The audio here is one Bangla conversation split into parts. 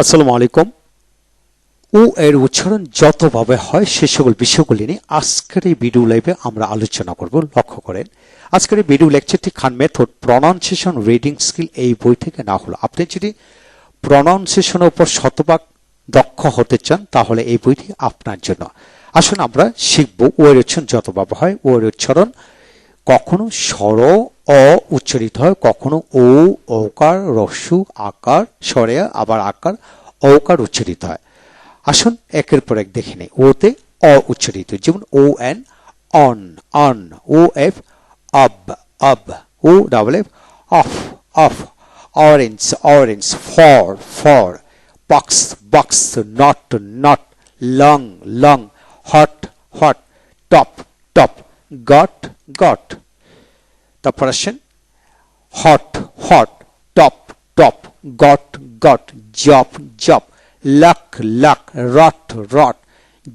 আসসালামু আলাইকুম। উ এর উচ্চারণ যতভাবে হয় সে সকল বিষয়গুলি নিয়ে আজকের এই ভিডিও লাইভে আমরা আলোচনা করব। লক্ষ্য করেন, আজকের এই ভিডিও লেকচারটি খান মেথড প্রনাউন্সিয়েশন রিডিং স্কিল এই বই থেকে না হলো। আপনি যদি প্রনাউন্সিয়েশনের উপর শতভাগ দক্ষ হতে চান তাহলে এই বইটি আপনার জন্য। আসুন আমরা শিখব উ এর উচ্চারণ যতভাবে হয়। উ এর উচ্চারণ কখনো স্বর অ উচ্চারিত হয়, কখনো ও ওকার রস্যু আকার স্বরে আবার আকার ঔকার উচ্চারিত হয়। আসুন একের পর এক দেখে নেই। ওতে অ উচ্চারিত, যেমন O N on on, O F of of, O double F off off, orange orange, for for, box box, not not, long long, hot hot, top top, got got. তারপর আসেন hot hot, top top, got got, job job, lock lock, rot rot,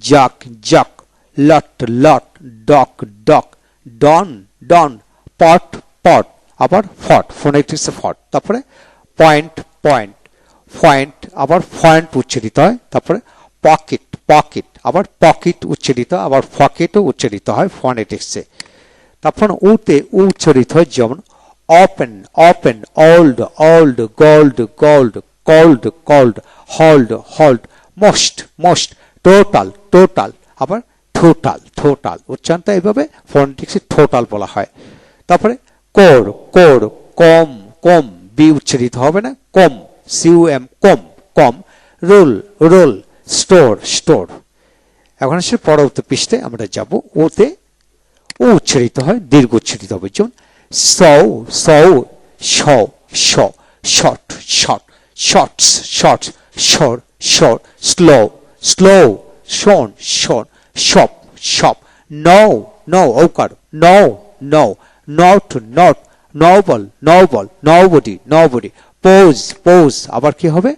jock jock, lot lot, dock dock, don don, pot pot, আবার ফট ফোনেটিক্সে ফট। তারপরে পয়েন্ট পয়েন্ট, পয়েন্ট আবার পয়েন্ট উচ্চারিত হয়। তারপরে পকেট পকেট, আবার পকেট উচ্চারিত, আবার পকেটও উচ্চারিত হয় ফোনেটিক্সে। তারপর উতে উচ্চারিত হয়, যেমন open open, old old, gold gold, cold cold, hold hold, most most, total total, আবার টোটাল টোটাল। উচ্চারণটা এইভাবে ফোনেটিক্সে টোটাল বলা হয়। তারপরে কোর কোর, কম কম, বি উচ্চারিত হবে না, কম সিউএম, কম কম, রোল রোল, স্টোর স্টোর। এখন আসলে পরবর্তী পৃষ্ঠে আমরা যাব। ওতে ও উচ্চারিত হয়, দীর্ঘ উচ্চারিত হবে, যেমন saw saw, shaw shaw, short short, shorts shorts, shore shore, slow slow, shown shown, shop shop, no no ঔকার, no no, not not, noble noble, nobody nobody, pose pose, আবার কি হবে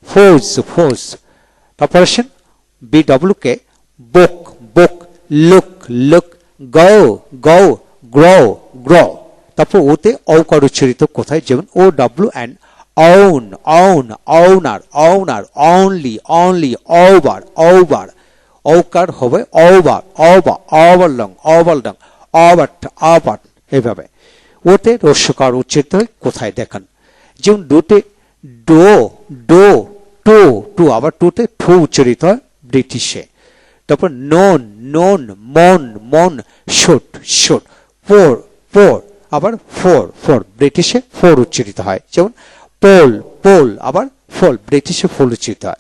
ফোজ ফোজ। তারপর আসেন B W K, book book, look look, go go, grow grow. তারপর ওতে ঔকার উচ্চারিত কোথায়, যেমন O W N, own own, owner owner, only only, over over, ঔকার হবে ওভার ওভার, ওভারলং ওভারলং, ওভারট ওভার। এইভাবে ওতে রস্যকার উচ্চারিত হয় কোথায় দেখেন, যেমন ডোতে ডো ডো, টু টু, আবার টুতে ঠু উচ্চারিত হয় ব্রিটিশে। তারপর নন নন, মন মন, শুট শুট, ফোর ফোর, আবার ফোর ফোর, ব্রিটিশে ফোর উচ্চারিত হয়, যেমন পোল পোল, আবার ফোল, ব্রিটিশে ফোল উচ্চারিত হয়।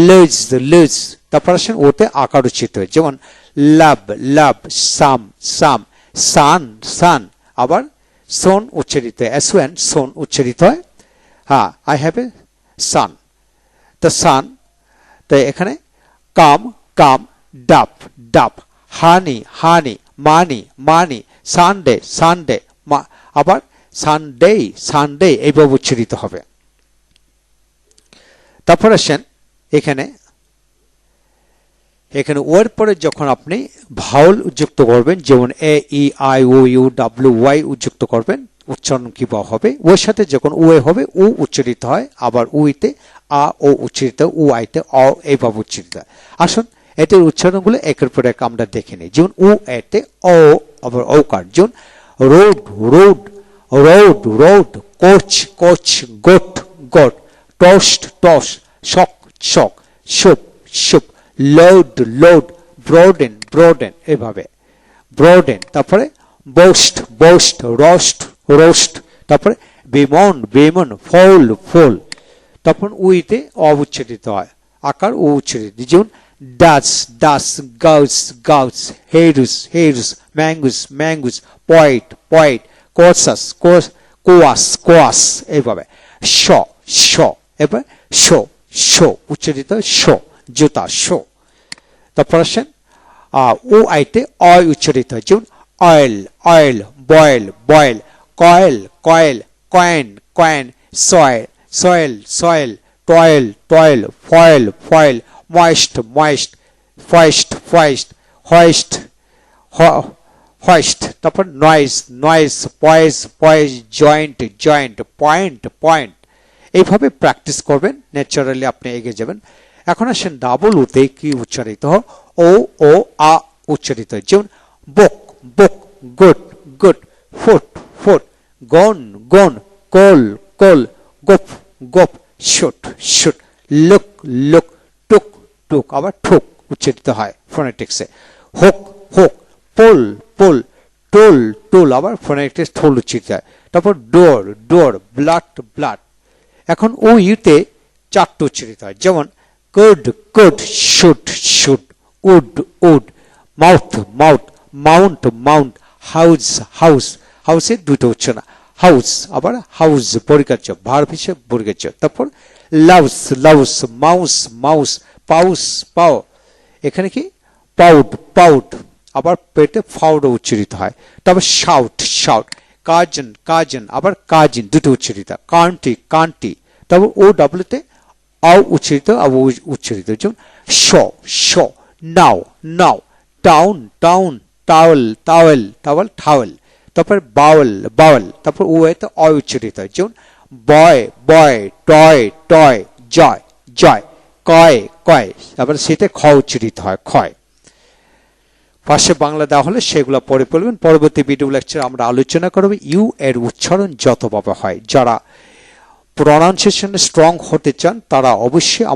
Loose loose. তারপর আসেন ওতে আকার উচ্চারিত হয়, যেমন লাভ লাভ, সাম সাম, সান সান, আবার সোন উচ্চারিত হয়, এসওএন সোন উচ্চারিত হয়। হ্যাঁ, I have a sun, the sun. তো এখানে come come, dub dub, honey honey, money money, Sunday Sunday, আবার সানডে সানডে, এইভাবে উচ্চারিত হবে। তারপর আসেন এখানে এখানে ওর পরে যখন আপনি ভাওয়াল যুক্ত করবেন, যেমন A E I O U W Y যুক্ত করবেন, উচ্চারণ কি হবে, ওর সাথে যখন ও এ হবে উ উচ্চারিত হয়, আবার উইতে আ ও উচ্চারিত, উ আইতে অ, এইভাবে উচ্চারিত হয়। আসুন এটির উচ্চারণগুলো একের পর এক আমরা দেখে নিই, যেমন উ এতে অ, আবার ঔকার, যেমন road road, road road, coach coach, goat goat, toast toast, soak soak, soap soap, load load, broaden broaden, এভাবে ব্রোডেন। তারপরে বোস্ট বোস্ট, রোস্ট রোস্ট, তারপরে বিমন বিমন, ফোল ফোল। তখন উইতে অউচ্চারিত হয়, আকার ও উচ্চারিত, যেমন ডাস ডাস, গাউস গাউস, হেরুস হেরুস, ম্যাঙ্গুস ম্যাঙ্গুস, পয়েট পয়েট, কোসাস কোয়াস কোয়াস, এইভাবে শ শ, এবার শো শো উচ্চারিত হয়, শো জুতা শো। তারপর আসেন ও আইতে অয় উচ্চারিত হয়, যেমন oil oil, boil boil, coil coil, coin coin, soil soil soil, toil toil, foil foil, moist moist, foist foist, hoist hoist. তারপর noise noise, poise poise, joint joint, point point, এইভাবে প্র্যাকটিস করবেন, ন্যাচারালি আপনি এগিয়ে যাবেন। এখন আসেন ডাবল উতে কি উচ্চারিত হয়, ও ও আ উচ্চারিত হয়। যেমন বক বক, গুড গুড, ফুট ফুট, গন গন, কল কল, গোপ গোপ, শুট শুট, লুক লুক, টুক টুক, আবার ঠুক উচ্চারিত হয় ফোনেটিক্সে। হোক হোক, পোল পোল, টোল টোল, আবার ফোনেটিক্স ঠোল উচ্চারিত হয়। তারপর ডোর ডোর, ব্লাড ব্লাড। এখন ও ইউতে চারটে উচ্চারিত হয়, যেমন could could, shoot shoot, wood wood, mouth mouth, mount mount, house house, হাউসের দুটো উচ্চারণ, হাউস আবার হাউস পরিকার্য, ভার্ব হিসেবে পরিকার্য। তারপর লাউস লাউস, মাউস মাউস, পাউস পাও, এখানে কি পাউড পাউড, আবার পেটে ফাউড উচ্চারিত হয়। তারপর শাউট শাউট, কাজন কাজন, আবার কাজিন, দুটো উচ্চারিত, কান্টি কান্টি। তারপর ও ডাব্লিউতে আও উচ্চারিত, আও উচ্চারিত। যেমন শ শ, now now, town town, towel towel, towel towel. তারপর বাউল বাউল, তারপর ও এতে অ উচ্চারিত হয়। যেমন বয় বয়, টয় টয়, জয় জয়, কয় কয়, তারপরে সেটা খ উচ্চারিত হয়, ক্ষয়। পাশে বাংলা দেওয়া হলে সেগুলো পরে পড়বেন। পরবর্তী ভিডিও লেকচারে আমরা আলোচনা করব ইউ এর উচ্চারণ যতভাবে হয়। যারা প্রনাউন্সিয়েশনে স্ট্রং হতে চান তারা অবশ্যই আমার